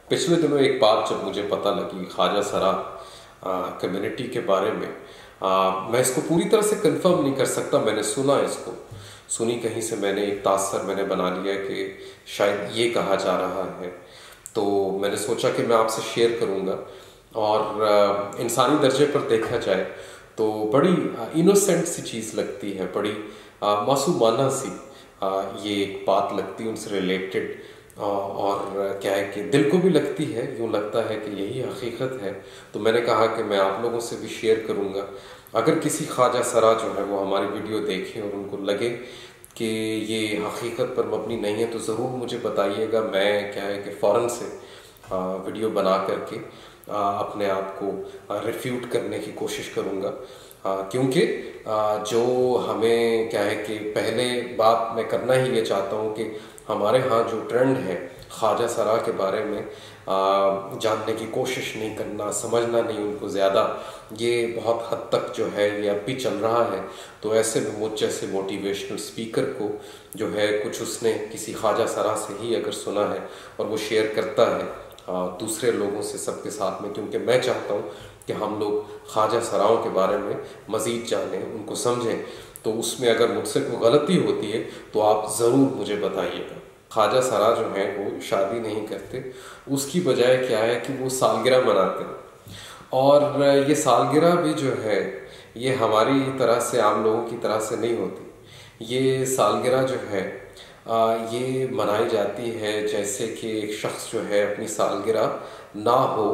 पिछले दिनों एक बात जब मुझे पता लगी ख्वाजा सरा कम्युनिटी के बारे में, मैं इसको पूरी तरह से कंफर्म नहीं कर सकता। मैंने सुना, इसको सुनी कहीं से, मैंने एक तासर मैंने बना लिया कि शायद ये कहा जा रहा है। तो मैंने सोचा कि मैं आपसे शेयर करूंगा। और इंसानी दर्जे पर देखा जाए तो बड़ी इनोसेंट सी चीज़ लगती है, बड़ी मासूमाना सी ये एक बात लगती है उनसे रिलेटेड। और क्या है कि दिल को भी लगती है, यूँ लगता है कि यही हकीकत है। तो मैंने कहा कि मैं आप लोगों से भी शेयर करूँगा। अगर किसी ख्वाजा सरा जो है वो हमारी वीडियो देखें और उनको लगे कि ये हकीकत पर मबनी नहीं है तो ज़रूर मुझे बताइएगा। मैं क्या है कि फ़ौरन से वीडियो बना करके अपने आप को रिफ्यूट करने की कोशिश करूँगा। क्योंकि जो हमें क्या है कि पहले बात मैं करना ही ये चाहता हूँ कि हमारे यहाँ जो ट्रेंड है ख्वाजा सरा के बारे में जानने की कोशिश नहीं करना, समझना नहीं उनको ज़्यादा, ये बहुत हद तक जो है ये अब भी चल रहा है। तो ऐसे में मुझ जैसे मोटिवेशनल स्पीकर को जो है कुछ उसने किसी ख्वाजा सरा से ही अगर सुना है और वो शेयर करता है दूसरे लोगों से सबके साथ में, क्योंकि मैं चाहता हूँ कि हम लोग ख्वाजा सराओं के बारे में मज़ीद जानें, उनको समझें। तो उसमें अगर मुझसे कोई गलती होती है तो आप ज़रूर मुझे बताइएगा। ख्वाजा सरा जो हैं वो शादी नहीं करते, उसकी बजाय क्या है कि वो सालगिरह मनाते हैं। और ये सालगिरह भी जो है ये हमारी तरह से, आम लोगों की तरह से नहीं होती। ये सालगिरह जो है ये मनाई जाती है जैसे कि एक शख्स जो है अपनी सालगिरह ना हो,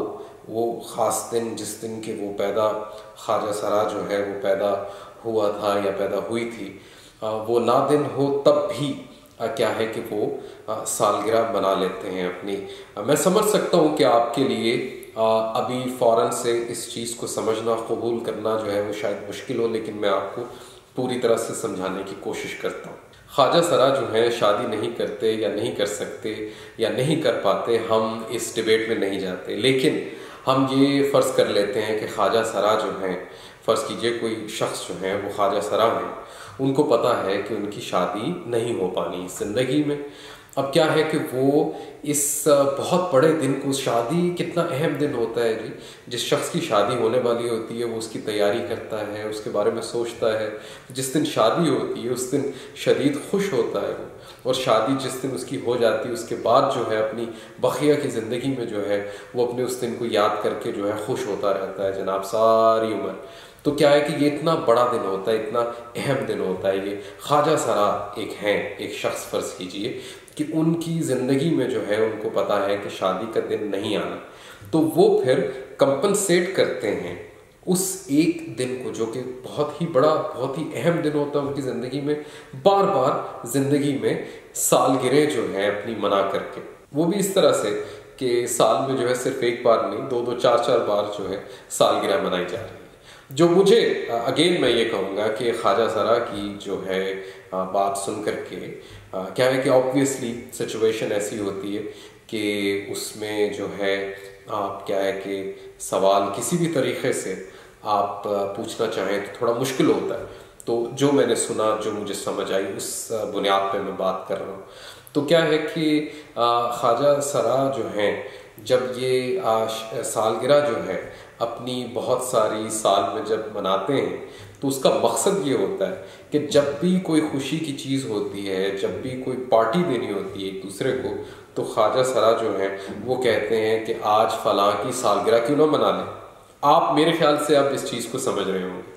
वो ख़ास दिन जिस दिन के वो पैदा, ख्वाजा सरा जो है वो पैदा हुआ था या पैदा हुई थी, वो ना दिन हो तब भी क्या है कि वो सालगिरह मना लेते हैं अपनी। मैं समझ सकता हूँ कि आपके लिए अभी फ़ौरन से इस चीज़ को समझना, कबूल करना जो है वो शायद मुश्किल हो, लेकिन मैं आपको पूरी तरह से समझाने की कोशिश करता हूँ। ख्वाजा सरा जो है शादी नहीं करते या नहीं कर सकते या नहीं कर पाते, हम इस डिबेट में नहीं जाते। लेकिन हम ये फ़र्ज़ कर लेते हैं कि ख्वाजा सरा जो हैं, फ़र्ज़ कीजिए कोई शख्स जो है वो ख्वाजा सरा हैं, उनको पता है कि उनकी शादी नहीं हो पानी इस ज़िंदगी में। अब क्या है कि वो इस बहुत बड़े दिन को, शादी कितना अहम दिन होता है जी, जिस शख्स की शादी होने वाली होती है वो उसकी तैयारी करता है, उसके बारे में सोचता है। जिस दिन शादी होती है उस दिन शदीद खुश होता है वो, और शादी जिस दिन उसकी हो जाती है उसके बाद जो है अपनी बखिया की ज़िंदगी में जो है वो अपने उस दिन को याद करके जो है खुश होता रहता है जनाब सारी उम्र। तो क्या है कि ये इतना बड़ा दिन होता है, इतना अहम दिन होता है। ये ख्वाजा सरा एक हैं, एक शख्स फ़र्ज़ कीजिए कि उनकी ज़िंदगी में जो है उनको पता है कि शादी का दिन नहीं आना, तो वो फिर कंपनसेट करते हैं उस एक दिन को, जो कि बहुत ही बड़ा, बहुत ही अहम दिन होता है उनकी ज़िंदगी में। बार बार ज़िंदगी में सालगिरह जो है अपनी मना करके, वो भी इस तरह से कि साल में जो है सिर्फ एक बार नहीं, दो दो चार चार बार जो है सालगिरह मनाई जा रही है। जो मुझे अगेन मैं ये कहूँगा कि ख्वाजा सरा की जो है बात सुन करके क्या है कि ऑब्वियसली सिचुएशन ऐसी होती है कि उसमें जो है आप क्या है कि सवाल किसी भी तरीक़े से आप पूछना चाहें तो थोड़ा मुश्किल होता है। तो जो मैंने सुना, जो मुझे समझ आई, उस बुनियाद पे मैं बात कर रहा हूँ। तो क्या है कि ख्वाजा सरा जो हैं, जब ये सालगिरह जो है अपनी बहुत सारी साल में जब मनाते हैं तो उसका मकसद ये होता है कि जब भी कोई खुशी की चीज़ होती है, जब भी कोई पार्टी देनी होती है एक दूसरे को, तो ख्वाजा सरा जो है वो कहते हैं कि आज फलां की सालगिरह क्यों ना मना लें। आप मेरे ख्याल से आप इस चीज़ को समझ रहे होंगे।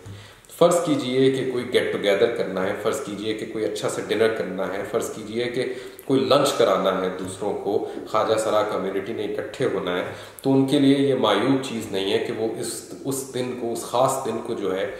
फ़र्ज़ कीजिए कि कोई गेट टुगेदर करना है, फ़र्ज़ कीजिए कि कोई अच्छा सा डिनर करना है, फ़र्ज़ कीजिए कि कोई लंच कराना है दूसरों को, ख्वाजा सरा कम्युनिटी ने इकट्ठे होना है। तो उनके लिए ये मायूब चीज़ नहीं है कि वो उस दिन को, उस ख़ास दिन को जो है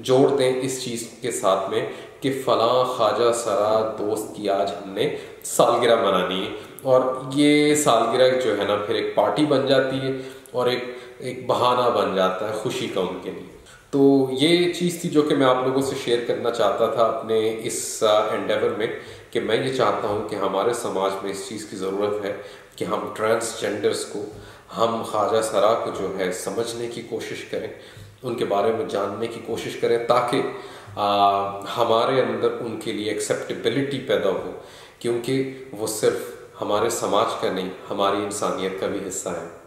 जोड़ दें इस चीज़ के साथ में कि फ़लाँ ख्वाजा सरा दोस्त की आज हमने सालगिरह मनानी है। और ये सालगिरह जो है ना फिर एक पार्टी बन जाती है और एक बहाना बन जाता है खुशी का उनके लिए। तो ये चीज़ थी जो कि मैं आप लोगों से शेयर करना चाहता था अपने इस एंडेवर में, कि मैं ये चाहता हूँ कि हमारे समाज में इस चीज़ की ज़रूरत है कि हम ट्रांसजेंडर्स को, हम ख्वाजा सरा को जो है समझने की कोशिश करें, उनके बारे में जानने की कोशिश करें, ताकि हमारे अंदर उनके लिए एक्सेप्टेबिलिटी पैदा हो। क्योंकि वो सिर्फ हमारे समाज का नहीं, हमारी इंसानियत का भी हिस्सा है।